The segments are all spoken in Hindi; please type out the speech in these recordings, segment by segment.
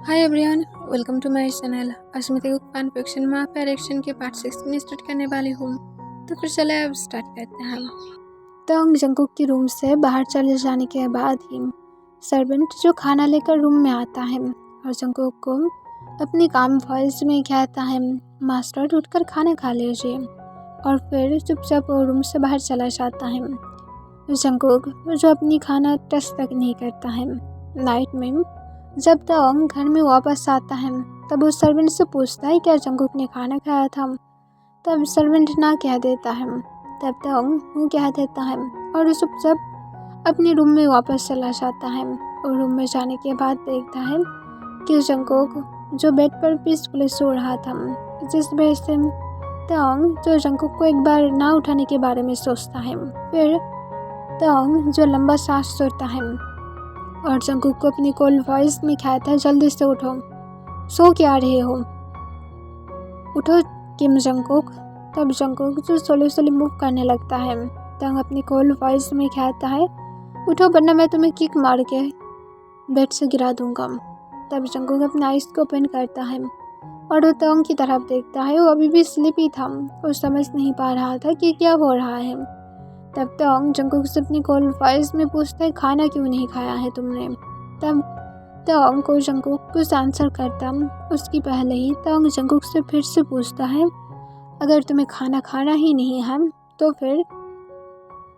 Hi everyone, welcome to my channel. आज मैं तेरे फैन फिक्शन माफिया रिएक्शन के पार्ट 6 में स्टार्ट करने वाली हूँ। तो फिर चले अब स्टार्ट करते हैं हम। तो जंकुक के रूम से बाहर चले जाने के बाद ही सर्वेंट जो खाना लेकर रूम में आता है और जंकुक को अपनी काम वॉइस में कहता है, मास्टर उठकर खाना खा लीजिए, और फिर चुपचाप वो रूम से बाहर चला जाता है। जंकुक जो अपनी खाना टच तक नहीं करता है। नाइट में जब तोंग घर में वापस आता है तब वो सर्वेंट से पूछता है क्या जंकुक ने खाना खाया था। तब सर्वेंट ना कह देता है। तब तोंग वो कह देता है और वो चुपचाप अपने रूम में वापस चला जाता है। और रूम में जाने के बाद देखता है कि जंकुक जो बेड पर पीसफुली सो रहा था, जिस वजह से तोंग जो जंकुक को एक बार ना उठाने के बारे में सोचता है। फिर तोंग जो लंबा सांस छोड़ता है और जंकुक को अपनी कोल्ड वॉइस में कहता है, जल्दी से उठो, सो क्या रहे हो, उठो किम जंकुक। तब जंकुक जो स्लोली स्लोली मूव करने लगता है। तंग अपनी कोल्ड वॉइस में कहता है, उठो वरना मैं तुम्हें किक मार के बेड से गिरा दूंगा। तब जंकुक अपना आइज को ओपन करता है और वो तंग की तरफ देखता है। वो अभी भी स्लीपी था, वो समझ नहीं पा रहा था कि क्या हो रहा है। तब तोंग जंकुक से अपनी कोल्ड वॉइस में पूछता है, खाना क्यों नहीं खाया है तुमने। तब तोंग को जंकुक कुछ आंसर करता उसकी पहले ही तोंग जंकुक से फिर से पूछता है, अगर तुम्हें खाना खाना ही नहीं है तो फिर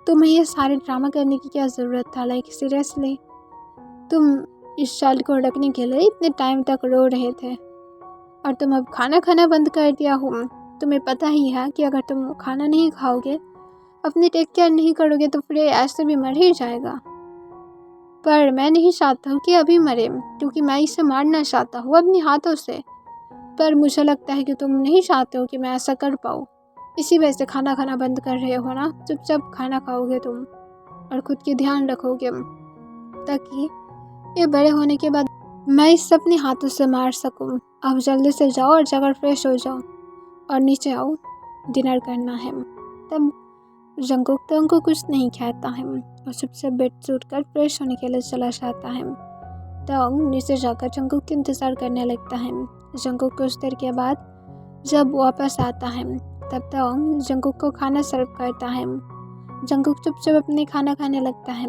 तुम्हें ये सारे ड्रामा करने की क्या ज़रूरत था। लाइक सीरियसली, तुम इस चाइल्ड को रखने के लिए इतने टाइम तक रो रहे थे और तुम अब खाना खाना बंद कर दिया हो। तुम्हें पता ही है कि अगर तुम खाना नहीं खाओगे, अपनी टेक केयर नहीं करोगे तो फिर ऐसे भी मर ही जाएगा। पर मैं नहीं चाहता हूँ कि अभी मरे, क्योंकि मैं इसे मारना चाहता हूँ अपने हाथों से। पर मुझे लगता है कि तुम नहीं चाहते हो कि मैं ऐसा कर पाऊँ, इसी वजह से खाना खाना बंद कर रहे हो ना। चुपचाप खाना खाओगे तुम और खुद की ध्यान रखोगे, ताकि ये बड़े होने के बाद मैं इसे अपने हाथों से मार सकूँ। अब जल्दी से जाओ और जाकर फ्रेश हो जाओ और नीचे आओ, डिनर करना है। तब जंकुक तोंग को कुछ नहीं कहता है और चुपचाप बेड से उठकर फ्रेश होने के लिए चला जाता है। तोंग नीचे जाकर जंकुक का इंतज़ार करने लगता है। जंकुक कुछ देर के बाद जब वापस आता है तब तोंग जंकुक को खाना सर्व करता है। जंकुक चुपचाप अपने खाना खाने लगता है।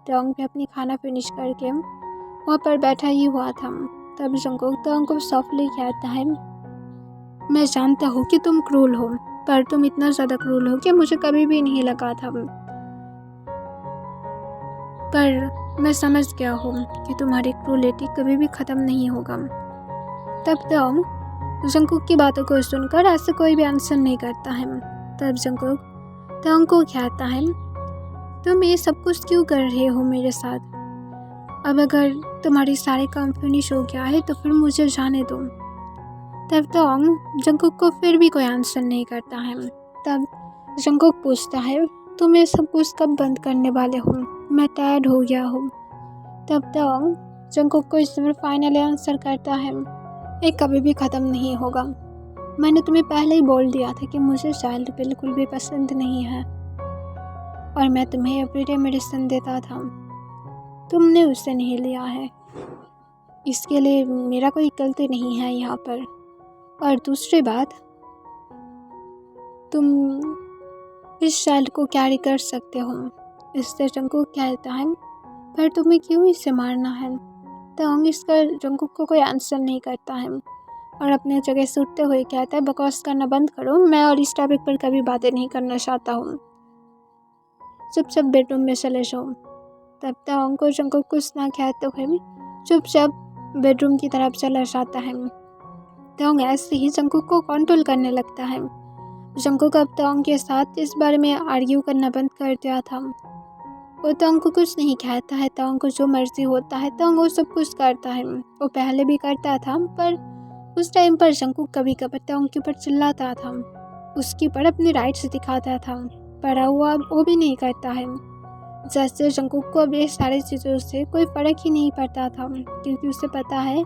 तोंग भी अपनी खाना फिनिश करके वहाँ पर बैठा ही हुआ था। तब जंकुक तोंग को सॉफ्टली कहता है, मैं जानता हूँ कि तुम क्रूल हो, पर तुम इतना ज़्यादा क्रूल हो कि मुझे कभी भी नहीं लगा था। पर मैं समझ गया हूँ कि तुम्हारी क्रूलिटी कभी भी ख़त्म नहीं होगा। तब तोंग जंकुक की बातों को सुनकर ऐसे कोई भी आंसर नहीं करता है। तब जंकुक तोंग को कहता है, तुम ये सब कुछ क्यों कर रहे हो मेरे साथ। अब अगर तुम्हारी सारे काम फिनिश हो गया है तो फिर मुझे जाने दो। तब तोंग जंकुक को फिर भी कोई आंसर नहीं करता है। तब जंकुक पूछता है, तुम ये सब कुछ कब बंद करने वाले हो, मैं टायर्ड हो गया हूँ। तब तोंग जंकुक को इस समय फाइनली आंसर करता है, ये कभी भी ख़त्म नहीं होगा। मैंने तुम्हें पहले ही बोल दिया था कि मुझे चाइल्ड बिल्कुल भी पसंद नहीं है और मैं तुम्हें एवरीडे मेडिसिन देता था, तुमने उसे नहीं लिया है। इसके लिए मेरा कोई गलती नहीं है यहाँ पर। और दूसरी बात, तुम इस चाइल्ड को कैरी कर सकते हो। इससे जंकुक कहता है, पर तुम्हें क्यों इसे मारना है। तोंग इसका जंकुक को कोई आंसर नहीं करता है और अपने जगह से उठते हुए कहता है, बकवास करना बंद करो, मैं और इस टॉपिक पर कभी बातें नहीं करना चाहता हूँ, चुपचाप बेडरूम में चले जाओ। तब तोंग को जंकुक कुछ ना कहते हुए चुपचाप बेडरूम की तरफ चला जाता है। तोंग ऐसे ही जंकुक को कंट्रोल करने लगता है। जंकुक अब तोंग के साथ इस बारे में आर्ग्यू करना बंद कर दिया था। वो तोंग को कुछ नहीं कहता है, तोंग को जो मर्जी होता है तोंग वो सब कुछ करता है। वो पहले भी करता था, पर उस टाइम पर जंकुक कभी कभी तोंग के ऊपर चिल्लाता था, उसके ऊपर अपनी राइट्स दिखाता था, पर वो भी नहीं करता है। जैसे जंकुक को अब ये सारी चीज़ों से कोई फ़र्क ही नहीं पड़ता था, क्योंकि उसे पता है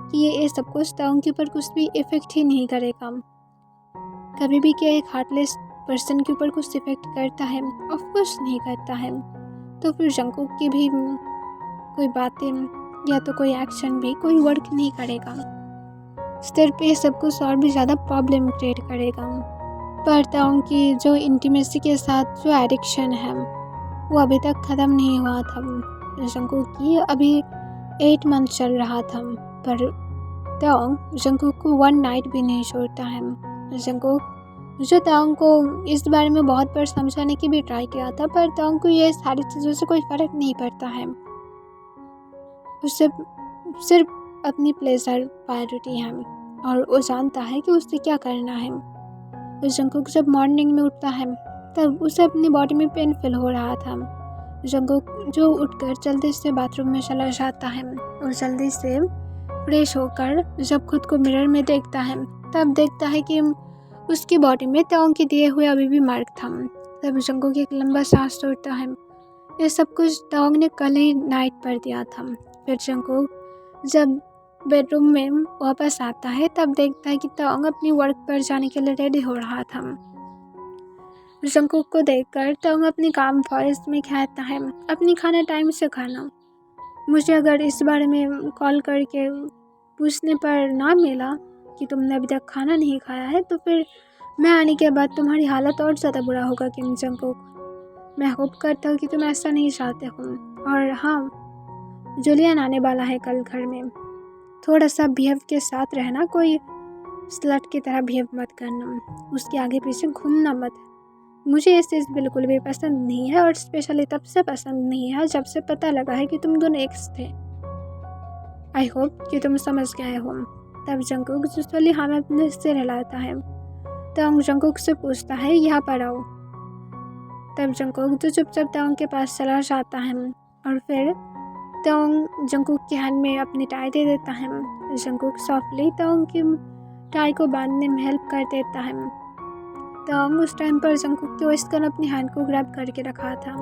कि ये सब कुछ तोंग के ऊपर कुछ भी इफ़ेक्ट ही नहीं करेगा। कभी भी क्या एक हार्टलेस पर्सन के ऊपर कुछ इफेक्ट करता है? ऑफ कोर्स नहीं करता है। तो फिर जंकुक की भी कोई बातें या तो कोई एक्शन भी कोई वर्क नहीं करेगा, सिर्फ ये सब कुछ और भी ज़्यादा प्रॉब्लम क्रिएट करेगा। पर ताओंग की जो इंटीमेसी के साथ जो एडिक्शन है वो अभी तक ख़त्म नहीं हुआ था। जंगकुक की अभी 8 मंथ चल रहा था, पर ताओंग जंगकुक को 1 नाइट भी नहीं छोड़ता है। जंगकुक जो ताओंग को इस बारे में बहुत बार समझाने की भी ट्राई किया था, पर ताओंग को ये सारी चीज़ों से कोई फ़र्क नहीं पड़ता है। उसे सिर्फ अपनी प्लेजर प्रायोरिटी है और वो जानता है कि उसे क्या करना है। जंगकुक जब मॉर्निंग में उठता है तब उसे अपनी बॉडी में पेन फील हो रहा था। जंगकुक जो उठकर जल्दी से बाथरूम में चला जाता है और जल्दी से फ्रेश होकर जब खुद को मिरर में देखता है तब देखता है कि उसकी बॉडी में ताओंग के दिए हुए अभी भी मार्क था। तब जंगकुक एक लंबा सांस छोड़ता है। ये सब कुछ ताओंग ने कल ही नाइट पर दिया था। फिर जंगकुक जब बेडरूम में वापस आता है तब देखता है कि ताओंग अपनी वर्क पर जाने के लिए रेडी हो रहा था। जंगकुक को देखकर ताओंग अपनी काम वॉइस में कहता है, अपनी खाना टाइम से खाना। मुझे अगर इस बारे में कॉल करके पूछने पर ना मिला कि तुमने अभी तक खाना नहीं खाया है तो फिर मैं आने के बाद तुम्हारी हालत और ज़्यादा बुरा होगा किम जंगकुक। मैं होप करता हूँ कि तुम ऐसा नहीं चाहते हो। और हाँ, जूलियन आने वाला है कल घर में। थोड़ा सा बिहेव के साथ रहना, कोई स्लट की तरह बिहेव मत करना, उसके आगे पीछे घूमना मत। मुझे ये चीज़ बिल्कुल भी पसंद नहीं है और स्पेशली तब से पसंद नहीं है जब से पता लगा है कि तुम दोनों एक्स थे। आई होप कि तुम समझ गए हो। तब जंगकुक जुस्वली हाँ में अपने सिर हिलाता है। ताओंग जंगकुक से पूछता है, यहाँ पर आओ। तब जंगकुक जो चुपचाप ताओंग के पास चला जाता है और फिर ताओंग जंगकुक के हाथ में अपनी टाई दे देता है। जंगकुक सॉफ्टली ताओंग की टाई को बांधने में हेल्प कर देता है। ताओंग उस टाइम पर जंगकुक के वेस्ट कर अपनी हैंड को ग्रैब करके रखा था।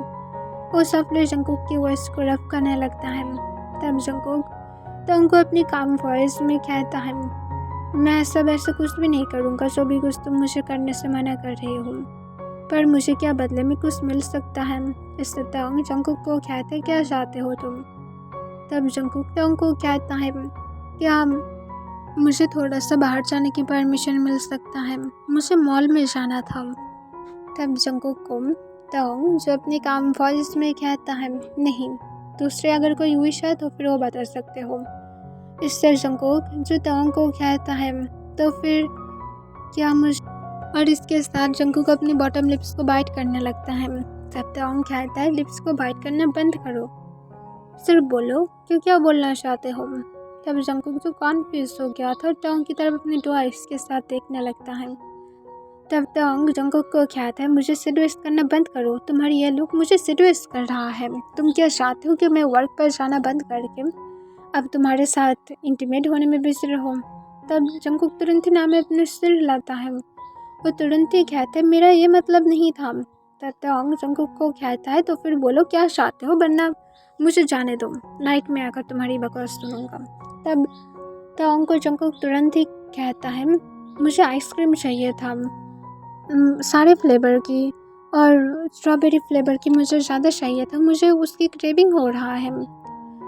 वो सॉफ्टली जंगकुक की वेस्ट को रफ करने लगता है। तब जंगकुक ताओंग को अपनी काम वॉइस में कहता है, मैं सब ऐसा कुछ भी नहीं करूँगा जो भी कुछ तुम मुझे करने से मना कर रही हो, पर मुझे क्या बदले में कुछ मिल सकता है। इससे ताओंग जंगकुक को कहता है, क्या चाहते हो तुम। तब जंगकुक ताओंग को कहता है, क्या मुझे थोड़ा सा बाहर जाने की परमिशन मिल सकता है, मुझे मॉल में जाना था। तब जंगकुक को ताओंग जो अपने काम वॉइस में कहता है, नहीं, दूसरे अगर कोई विश है तो फिर वो बता सकते हो। इससे जंगकुक जो ताओंग को कहता है, तो फिर क्या मुझे, और इसके साथ जंगकुक अपनी बॉटम लिप्स को बाइट करने लगता है। तब ताओंग कहता है, लिप्स को बाइट करना बंद करो, सिर्फ बोलो कि क्या बोलना चाहते हो। तब जंगकुक जो कॉन्फ्यूज हो गया था ताओंग की तरफ अपने 2 आइज के साथ देखने लगता है। तब ताओंग जंगकुक को कहता है, मुझे सेड्यूस करना बंद करो, तुम्हारी ये लुक मुझे सेड्यूस कर रहा है। तुम क्या चाहते हो कि मैं वर्क पर जाना बंद करके अब तुम्हारे साथ इंटीमेट होने में बिजी रहो। तब जंगकुक तुरंत ही नाम में अपने सिर हिलाता है। वो तुरंत ही कहता है, मेरा ये मतलब नहीं था। तब ताओंग जंगकुक को कहता है, तो फिर बोलो क्या चाहते हो, वरना मुझे जाने दो, नाइट में आकर तुम्हारी बकवास सुनूंगा। तब ताओंग को जंगकुक तुरंत ही कहता है, मुझे आइसक्रीम चाहिए था, सारे फ्लेवर की, और स्ट्रॉबेरी फ्लेवर की मुझे ज़्यादा चाहिए था, मुझे उसकी क्रेविंग हो रहा है।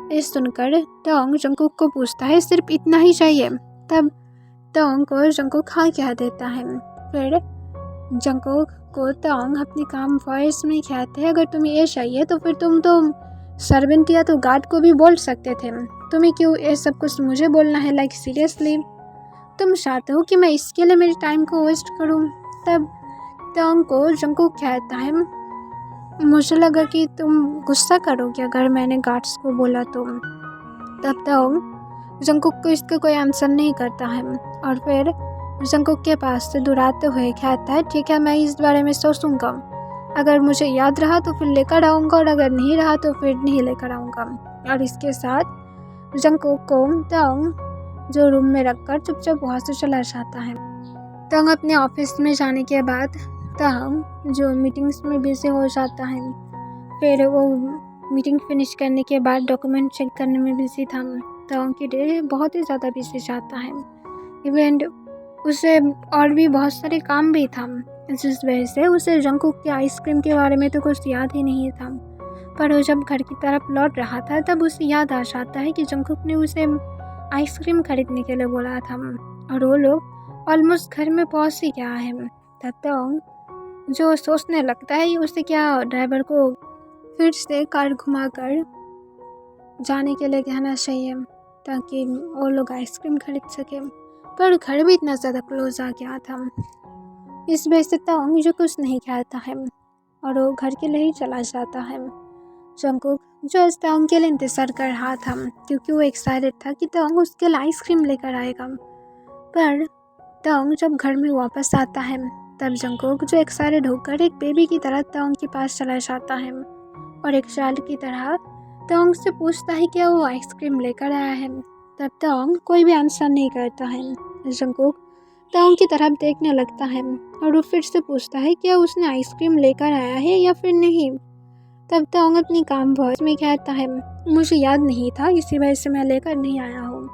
ये सुनकर ताओंग जंगकुक को पूछता है, सिर्फ इतना ही चाहिए। तब ताओंग को जंगकुक हाँ कह देता है। फिर जंगकुक को ताओंग अपनी काम वॉइस में कहते हैं, अगर तुम्हें ये चाहिए तो फिर तुम तो सर्वेंट या तो गार्ड को भी बोल सकते थे, तुम्हें क्यों ये सब कुछ मुझे बोलना है। लाइक सीरियसली तुम चाहते हो कि मैं इसके लिए मेरे टाइम को वेस्ट करूं। तब ताओंग को जंगकुक कहता है, मुझे लगा कि तुम गुस्सा करोगे अगर मैंने गार्ड्स को बोला तो। तब ताओंग जंगकुक को इसका कोई आंसर नहीं करता है और फिर जंगकुक के पास से दुराते हुए कहता है, ठीक है, मैं इस बारे में सोचूंगा, अगर मुझे याद रहा तो फिर लेकर आऊँगा और अगर नहीं रहा तो फिर नहीं लेकर आऊँगा। और इसके साथ जंगकुक को ताओंग जो रूम में रखकर चुपचाप वहाँ से चला जाता है। ताओंग अपने ऑफिस में जाने के बाद ताओंग जो मीटिंग्स में बिजी हो जाता है। फिर वो मीटिंग फिनिश करने के बाद डॉक्यूमेंट चेक करने में बिजी था। ताओंग की डे बहुत ही ज़्यादा बिजी जाता है। इवेंट उसे और भी बहुत सारे काम भी था, जिस वजह से उसे जंगकुक के आइसक्रीम के बारे में तो कुछ याद ही नहीं था। पर वो जब घर की तरफ लौट रहा था तब उसे याद आ जाता है कि जंगकुक ने उसे आइसक्रीम खरीदने के लिए बोला था और वो लोग ऑलमोस्ट घर में पहुंच ही गया है। तब तक जो सोचने लगता है उसे क्या ड्राइवर को फिर से कार घुमाकर जाने के लिए कहना चाहिए ताकि वो लोग आइसक्रीम खरीद सके, पर घर भी इतना ज़्यादा क्लोज आ गया था। इस वजह से तोंग जो कुछ नहीं कहता है और वो घर के लिए ही चला जाता है। जंगकुक जो इस तोंग के लिए इंतज़ार कर रहा था क्योंकि वो एक्साइटेड था कि तोंग उसके लिए आइसक्रीम लेकर आएगा, पर तोंग जब घर में वापस आता है तब जंगकुक जो एक्साइटेड होकर एक बेबी की तरह तोंग के पास चला जाता है और एक चाइल्ड की तरह तोंग से पूछता है कि वो आइसक्रीम लेकर आया है। तब तोंग कोई भी आंसर नहीं करता है। जंगकुक तोंग की तरफ देखने लगता है और वो फिर से पूछता है कि उसने आइसक्रीम लेकर आया है या फिर नहीं। तब तोंग अपनी काम वॉइस में कहता है, मुझे याद नहीं था, इसी वजह से मैं लेकर नहीं आया हूँ।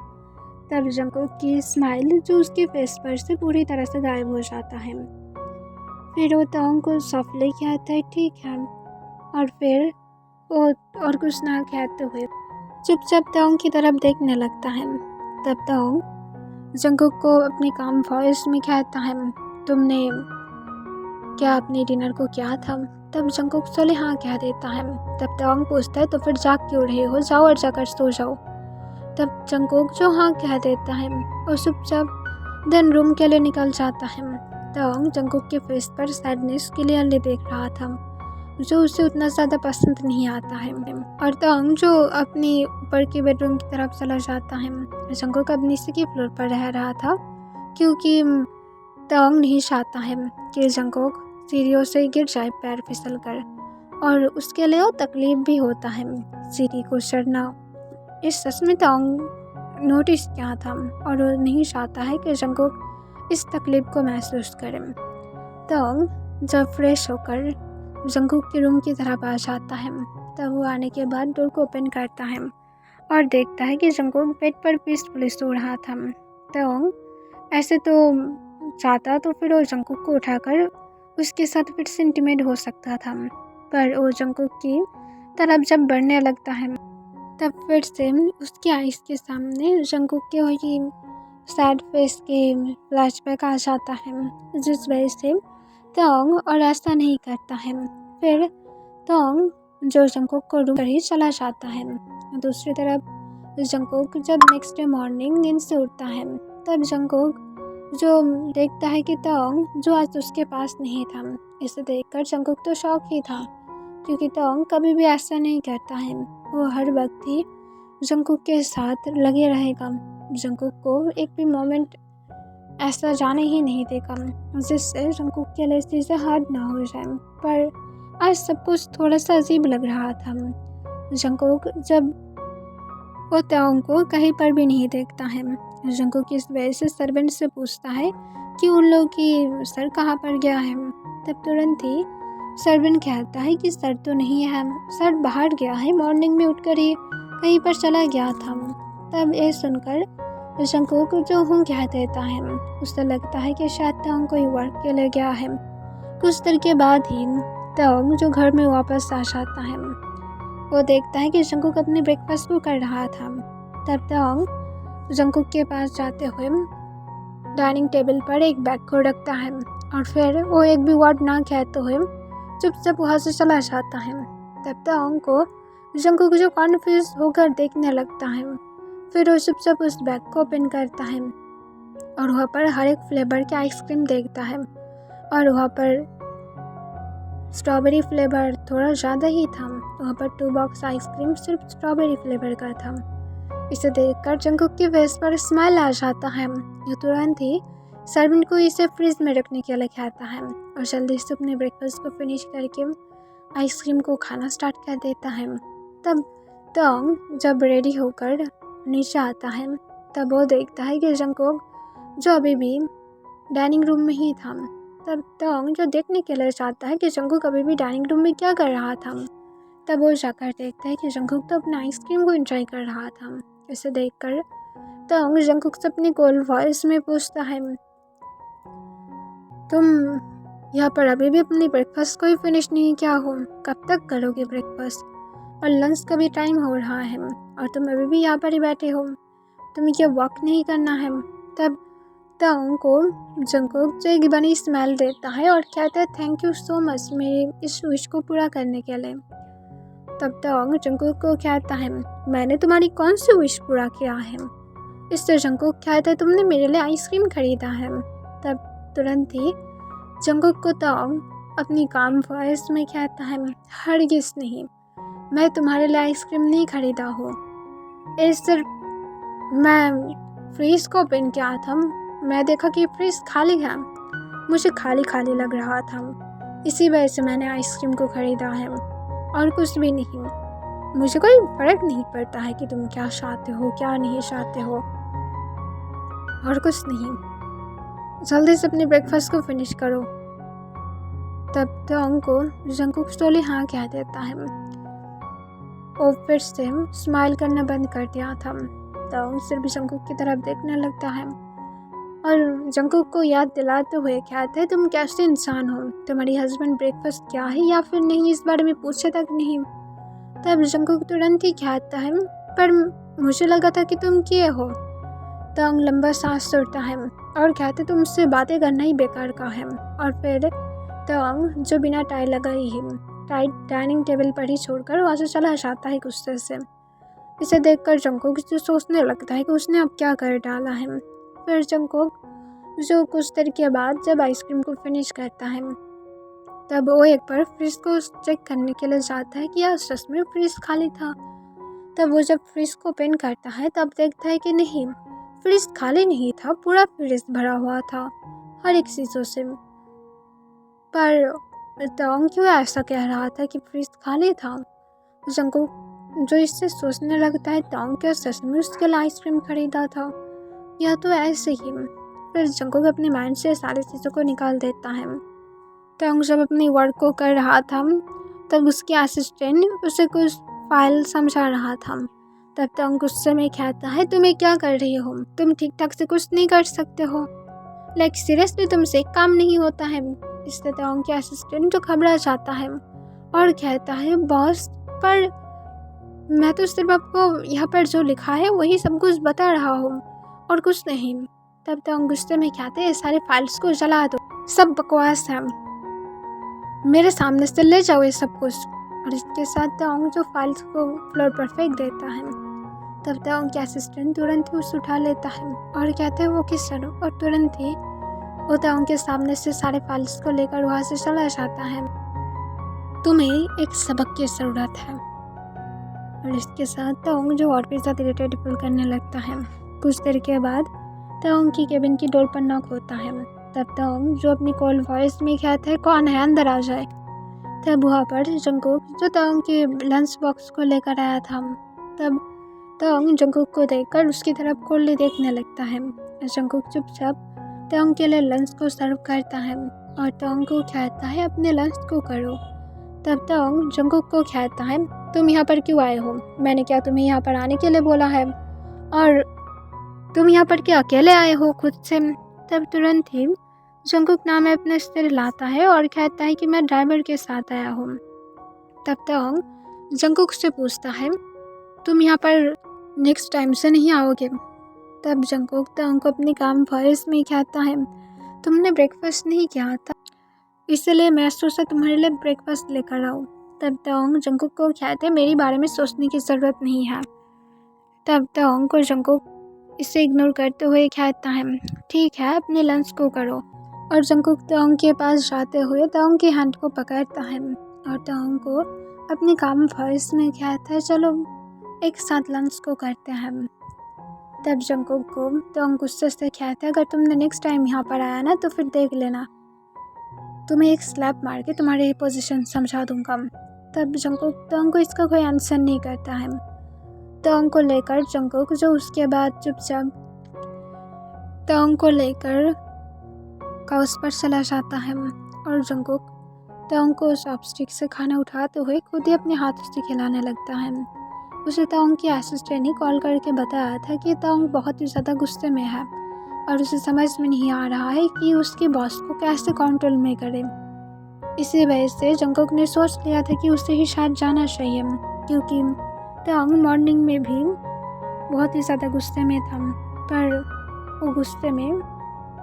तब जंगकुक की स्माइल जो उसके फेस पर से पूरी तरह से गायब हो जाता है। फिर वो तोंग को सॉफ्टली कहता है ठीक है, और फिर वो और कुछ ना कहते हुए चुपचाप तोंग की तरफ देखने लगता है। तब तोंग जंगकुक को अपनी काम वॉइस में कहता है, तुमने क्या अपने डिनर को किया था? तब जंगकुक चले हाँ कह देता है। तब तोंग पूछता है तो फिर जाग क्यों रहे हो, जाओ और जाकर सो जाओ। तब जंगकुक जो हाँ कह देता है और चुपचाप देन रूम के लिए निकल जाता है। तोंग जंगकुक के फेस पर सैडनेस क्लियरली देख रहा था जो उसे उतना ज़्यादा पसंद नहीं आता है। और तोंग जो अपनी ऊपर के बेडरूम की तरफ चला जाता है। जंगकुक अब नीचे के फ्लोर पर रह रहा था क्योंकि तोंग नहीं चाहता है कि जंगकुक सीढ़ियों से गिर जाए पैर फिसल कर, और उसके लिए तकलीफ भी होता है सीढ़ी को चढ़ना। इस सच में तोंग नोटिस किया था और वो नहीं चाहता है कि जंगकुक इस तकलीफ को महसूस करे। तोंग जब फ्रेश होकर जंगकुक के रूम की तरफ आ जाता है तब वो आने के बाद डोर को ओपन करता है और देखता है कि जंगकुक बेड पर पीसफुली सो रहा था। तोंग ऐसे तो चाहता तो फिर वो जंगकुक को उठाकर उसके साथ फिर से इंटीमेट हो सकता था, पर वो जंगकुक की तरफ जब बढ़ने लगता है तब फिर से उसकी आइज़ के सामने जंगकुक के वही सैड फेस के फ्लैशबैक आ जाता है, जिस वजह से तोंग और ऐसा नहीं करता है। फिर तोंग जो जंगकुक को रूम पर ही चला जाता है। दूसरी तरफ जंगकुक जब नेक्स्ट डे मॉर्निंग नींद से उठता है तब जंगकुक जो देखता है कि तोंग जो आज उसके पास नहीं था। इसे देखकर जंगकुक तो शॉक ही था क्योंकि तोंग कभी भी ऐसा नहीं करता है, वो हर वक्त ही जंगकुक के साथ लगे रहेगा। जंगकुक को एक भी मोमेंट ऐसा जाने ही नहीं देगा जिससे जंगकुक के लिए चीज़ें हार्ड ना हो जाए। पर आज सब कुछ थोड़ा सा अजीब लग रहा था। जंगकुक जब वो तोंग को कहीं पर भी नहीं देखता है। जंगकुक इस वजह से सर्वेंट से पूछता है कि उन लोगों की सर कहाँ पर गया है। तब तुरंत ही सर्वेंट कहता है कि सर तो नहीं है, सर बाहर गया है, मॉर्निंग में उठकर ही कहीं पर चला गया था। तब ये सुनकर जंगकुक जो हूँ कह देता है। उसे लगता है कि शायद तोंग कोई वर्क के लिए गया है। कुछ देर के बाद ही तोंग जो घर में वापस आ जाता है, वो देखता है कि जंगकुक अपने ब्रेकफास्ट को कर रहा था। तब तोंग जंगकुक के पास जाते हुए डाइनिंग टेबल पर एक बैग को रखता है और फिर वो एक भी वर्ड ना कहते हुए चुपचाप वहाँ से चला जाता है। तब तोंग को जंगकुक जो कन्फ्यूज होकर देखने लगता है। फिर वो चुपचाप उस बैग को ओपन करता है और वहाँ पर हर एक फ्लेवर के आइसक्रीम देखता है और वहाँ पर स्ट्रॉबेरी फ्लेवर थोड़ा ज़्यादा ही था। वहाँ पर 2 बॉक्स आइसक्रीम सिर्फ स्ट्रॉबेरी फ्लेवर का था। इसे देखकर जंगकुक के फेस पर स्माइल आ जाता है। जो तुरंत ही सर्वेंट को इसे फ्रिज में रखने के लिए कहता है और जल्दी से अपने ब्रेकफास्ट को फिनिश करके आइसक्रीम को खाना स्टार्ट कर देता है। तब तोंग जब रेडी होकर नीचे आता है तब वो देखता है कि जंगकुक जो अभी भी डाइनिंग रूम में ही था। तब तोंग जो देखने के लिए चाहता है कि जंगकुक अभी भी डाइनिंग रूम में क्या कर रहा था। तब वो जाकर देखता है कि जंगकुक तो अपना आइसक्रीम को एंजॉय कर रहा था। इसे देखकर तोंग जंगकुक से अपनी कोल्ड वॉइस में पूछता है, तुम यहाँ पर अभी भी अपनी ब्रेकफास्ट को ही फिनिश नहीं किया हो, कब तक करोगे ब्रेकफास्ट? और लंच का भी टाइम हो रहा है और तुम अभी भी यहाँ पर ही बैठे हो, तुम्हें क्या वॉक नहीं करना है। तब तंग को जंकुक जो एक बनी स्माइल देता है और कहता है थैंक यू सो मच मेरे इस विश को पूरा करने के लिए। तब तंग जंकुक को कहता है मैंने तुम्हारी कौन सी विश पूरा किया है। इससे जंकुक कहता है तुमने मेरे लिए आइसक्रीम खरीदा है। तब तुरंत ही जंकुक को तंग अपनी काम वॉइस में कहता है हरगिज़ नहीं, मैं तुम्हारे लिए आइसक्रीम नहीं खरीदा हूँ, सिर्फ मैं फ्रीज को ओपन किया था, मैं देखा कि फ्रीज खाली है, मुझे खाली खाली लग रहा था, इसी वजह से मैंने आइसक्रीम को ख़रीदा है और कुछ भी नहीं। मुझे कोई फ़र्क नहीं पड़ता है कि तुम क्या चाहते हो क्या नहीं चाहते हो, और कुछ नहीं, जल्दी से अपने ब्रेकफास्ट को फिनिश करो। तब तंग को जंकुक स्लोली हाँ कह देता है। वो फिर से स्माइल करना बंद कर दिया था। तंग सिर्फ जंकुक की तरफ देखने लगता है और जंकुक को याद दिलाते हुए कहते हैं तुम कैसे इंसान हो, तुम्हारी हस्बैंड ब्रेकफास्ट क्या है या फिर नहीं इस बारे में पूछे तक नहीं। तब जंकुक तुरंत ही कहता है पर मुझे लगा था कि तुम किए हो। तंग लंबा सांस छोड़ता है और कहते तुमसे बातें करना ही बेकार का है। और फिर तंग जो बिना टाई लगाई ही टाई डाइनिंग टेबल पर ही छोड़कर वहाँ से चला जाता है गुस्से से। इसे देखकर जंकुक जो सोचने लगता है कि उसने अब क्या कर डाला है। फिर जंकुक जो कुछ देर के बाद जब आइसक्रीम को फिनिश करता है तब वो एक बार फ्रिज को चेक करने के लिए जाता है कि यार सच में फ्रिज खाली था। तब वो जब फ्रिज को ओपन करता है तब देखता है कि नहीं, फ्रिज खाली नहीं था, पूरा फ्रिज भरा हुआ था हर एक चीज़ों से। पर तंग क्यों ऐसा कह रहा था कि फ्रिज खाली था। जंकुक जो इससे सोचने लगता है तंग क्या सच में उसके लिए आइसक्रीम खरीदा था या तो ऐसे ही। फिर जंकुक अपने माइंड से सारी चीज़ों को निकाल देता है। तंग जब अपनी वर्क को कर रहा था तब उसकी असिस्टेंट उसे कुछ फाइल समझा रहा था। तब तंग गुस्से में कहता है तुम्हें क्या कर रही हो, तुम ठीक ठाक से कुछ नहीं कर सकते हो, लाइक सीरियसली तुमसे काम नहीं होता है। इससे तंग के असिस्टेंट जो घबरा जाता है और कहता है बॉस पर मैं तो सिर्फ आपको यहाँ पर जो लिखा है वही सब कुछ बता रहा हूँ और कुछ नहीं। तब तंग गुस्से में कहते हैं सारे फाइल्स को जला दो, सब बकवास है, मेरे सामने से ले जाओ ये सब कुछ। और इसके साथ तंग जो फाइल्स को फ्लोर पर फेंक देता है। तब तंग के असिस्टेंट तुरंत ही उसे उठा लेता है और कहते हैं वो किस करो, और तुरंत ही वो तंग के सामने से सारे फाइल्स को लेकर वहाँ से चला जाता है। तुम्हें एक सबक की ज़रूरत है। और इसके साथ तंग जो और भी ज़्यादा इरिटेट फील करने लगता है। कुछ देर के बाद तंग की केबिन की डोर पर नॉक होता है। तब तंग जो अपनी कॉल वॉइस में कहता है कौन है, अंदर आ जाए। तब वहाँ पर जंकुक जो तंग के लंच बॉक्स को लेकर आया था। तब तंग जंकुक को देखकर उसकी तरफ कोल्ली देखने लगता है। जंकुक चुपचाप तंग के लिए लंच को सर्व करता है और तंग को कहता है अपने लंच को करो। तब तंग जंकुक को कहता है तुम यहाँ पर क्यों आए हो, मैंने क्या तुम्हें यहाँ पर आने के लिए बोला है, और तुम यहाँ पर क्या अकेले आए हो खुद से। तब तुरंत ही जंकुक नाम में अपना सिर लाता है और कहता है कि मैं ड्राइवर के साथ आया हूँ। तब तंग जंकुक से पूछता है तुम यहाँ पर नेक्स्ट टाइम से नहीं आओगे। तब जंकुक तंग को अपनी काम वॉइस में कहता है तुमने ब्रेकफास्ट नहीं किया था, इसलिए मैं सोचा तुम्हारे लिए ब्रेकफास्ट लेकर आऊँ। तब तंग जंकुक को कहते मेरे बारे में सोचने की ज़रूरत नहीं है। तब तंग को जंकुक इसे इग्नोर करते हुए कहता है ठीक है अपने लंच को करो। और जंकुक तंग के पास जाते हुए तंग की हैंड को पकड़ता है और तंग को अपनी काम वॉइस में कहता है चलो एक साथ लंच को करते हैं। तब जंकुक को तंग गुस्से से कहता है अगर तुमने नेक्स्ट टाइम यहाँ पर आया ना तो फिर देख लेना, तुम्हें एक स्लैप मार के तुम्हारी पोजीशन समझा दूंगा। तब जंकुक तंग को इसका कोई आंसर नहीं करता है। तंग को लेकर जंकुक जो उसके बाद चुपचाप तंग को लेकर काउच पर चला जाता है और जंकुक तंग को चॉपस्टिक से खाना उठाते हुए खुद ही अपने हाथों से खिलाने लगता है। उसे तंग की असिस्टेंट ने कॉल करके बताया था कि तंग बहुत ही ज़्यादा गुस्से में है और उसे समझ में नहीं आ रहा है कि उसके बॉस को कैसे कंट्रोल में करे। इसी वजह से जंकुक ने सोच लिया था कि उसे ही शायद जाना चाहिए। क्योंकि तंग मॉर्निंग में भी बहुत ही ज़्यादा गुस्से में था, पर वो गुस्से में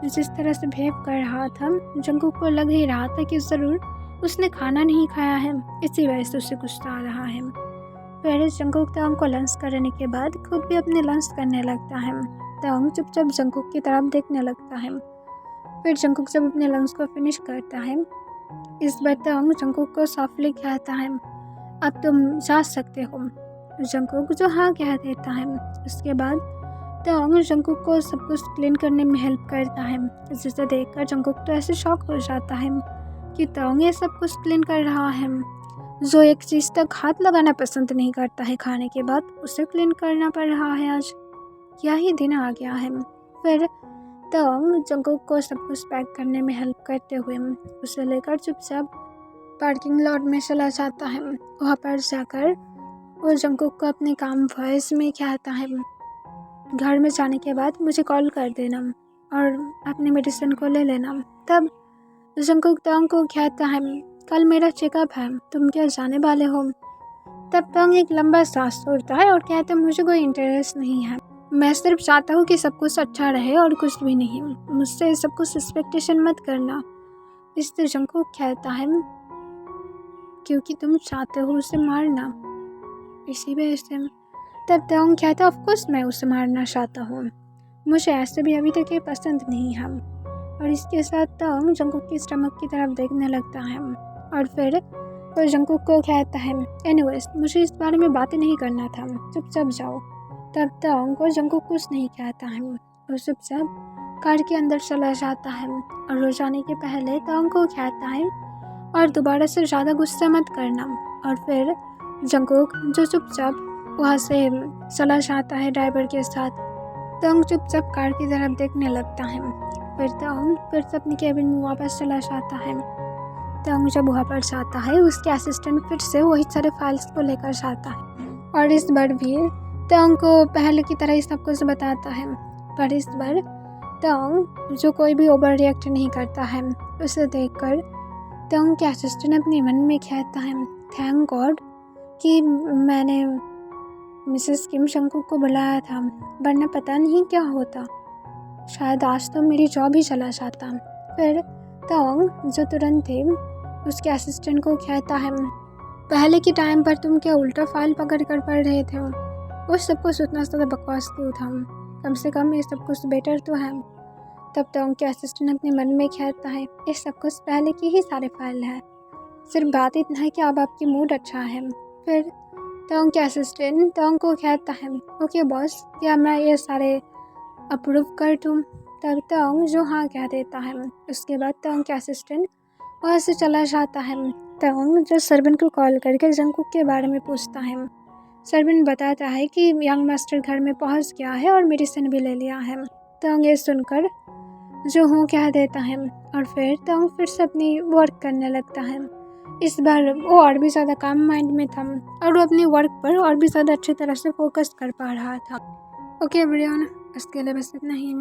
जिस तरह से बिहेव कर रहा था, जंगकुक को लग ही रहा था कि ज़रूर उसने खाना नहीं खाया है, इसी वजह से उसे गुस्सा आ रहा है। फिर जंगकुक तंग को लंच करने के बाद खुद भी अपने लंच करने लगता है। तंग चुपचाप जंगकुक की तरफ देखने लगता है। फिर जंगकुक जब अपने लंच को फिनिश करता है, इस बार तंग जंगकुक को सॉफ्टली कहता है, अब तुम जा सकते हो। जंगकुक जो हाँ कह देता है। उसके बाद तंग जंगकुक को सब कुछ क्लीन करने में हेल्प करता है, जिसे देखकर जंगकुक तो ऐसे शॉक हो जाता है कि तंग ये सब कुछ क्लीन कर रहा है। जो एक चीज़ तक हाथ लगाना पसंद नहीं करता है खाने के बाद, उसे क्लीन करना पड़ रहा है। आज क्या ही दिन आ गया है। फिर तंग जंगकुक को सब कुछ पैक करने में हेल्प करते हुए उसे लेकर चुपचाप पार्किंग लॉट में चला जाता है। वहाँ पर जाकर वो जंगकुक को अपने काम वॉइस में कहता है, घर में जाने के बाद मुझे कॉल कर देना और अपनी मेडिसिन को ले लेना। तब जंगकुक तंग को कहता है, कल मेरा चेकअप है, तुम क्या जाने वाले हो? तब तंग एक लंबा सांस छोड़ता है और कहता है, मुझे कोई इंटरेस्ट नहीं है, मैं सिर्फ चाहता हूँ कि सब कुछ अच्छा रहे और कुछ भी नहीं, मुझसे सब कुछ एक्सपेक्टेशन मत करना। इससे जंगकुक कहता है, क्योंकि तुम चाहते हो उसे मारना, इसी वजह से। तब तंग कहता है, ऑफ कोर्स मैं उसे मारना चाहता हूँ, मुझे ऐसे भी अभी तक ये पसंद नहीं है। और इसके साथ तंग जंगकुक की स्टमक की तरफ देखने लगता है और फिर वो जंगकुक को कहता है, एनीवेज मुझे इस बारे में बातें नहीं करना था, चुपचाप जाओ। तब तंग को जंगकुक कुछ नहीं कहता है, वो चुपचाप कार के अंदर चला जाता है और वो जाने के पहले तंग को कहता है, और दोबारा से ज़्यादा गुस्सा मत करना। और फिर जंगकुक जो चुपचाप वहाँ से चला जाता है ड्राइवर के साथ। तंग चुपचाप कार की तरफ देखने लगता है। फिर तंग फिर से अपनी केबिन में वापस चला जाता है। तंग जब वहाँ पर जाता है, उसके असिस्टेंट फिर से वही सारे फाइल्स को लेकर जाता है और इस बार भी तंग को पहले की तरह ही सब कुछ बताता है। पर इस बार तंग जो कोई भी ओवर रिएक्ट नहीं करता है। उसे देखकर तंग के असिस्टेंट अपने मन में कहता है, थैंक गॉड कि मैंने मिसेस किम जंगकुक को बुलाया था, वरना पता नहीं क्या होता, शायद आज तो मेरी जॉब ही चला जाता। फिर तंग जो तुरंत ही उसके असिस्टेंट को कहता है, पहले के टाइम पर तुम क्या उल्टा फाइल पकड़ कर पढ़ रहे थे? वो सब कुछ उतना ज़्यादा बकवास क्यों था? कम से कम ये सब कुछ बेटर तो है। तब तंग के असिस्टेंट अपने मन में कहता है, ये सब कुछ पहले की ही सारे फाइल है, सिर्फ बात इतना है कि अब आपकी मूड अच्छा है। फिर तंग के असिस्टेंट तंग को कहता है, ओके बॉस, क्या मैं ये सारे अप्रूव कर दूँ? तब तंग जो हाँ कह देता है। उसके बाद तंग के असिस्टेंट वहाँ से चला जाता है। तंग जो सर्वेंट को कॉल करके जंगकुक के बारे में पूछता है। सर्वेंट बताता है कि यंग मास्टर घर में पहुँच गया है और मेडिसिन भी ले लिया है। तंग ये सुनकर जो हूँ कह देता है और फिर तंग फिर से अपनी वर्क करने लगता है। इस बार वो और भी ज़्यादा काम माइंड में था और वो अपने वर्क पर और भी ज़्यादा अच्छी तरह से फोकस कर पा रहा था। ओके एवरीवन, इसके लिए बस इतना ही।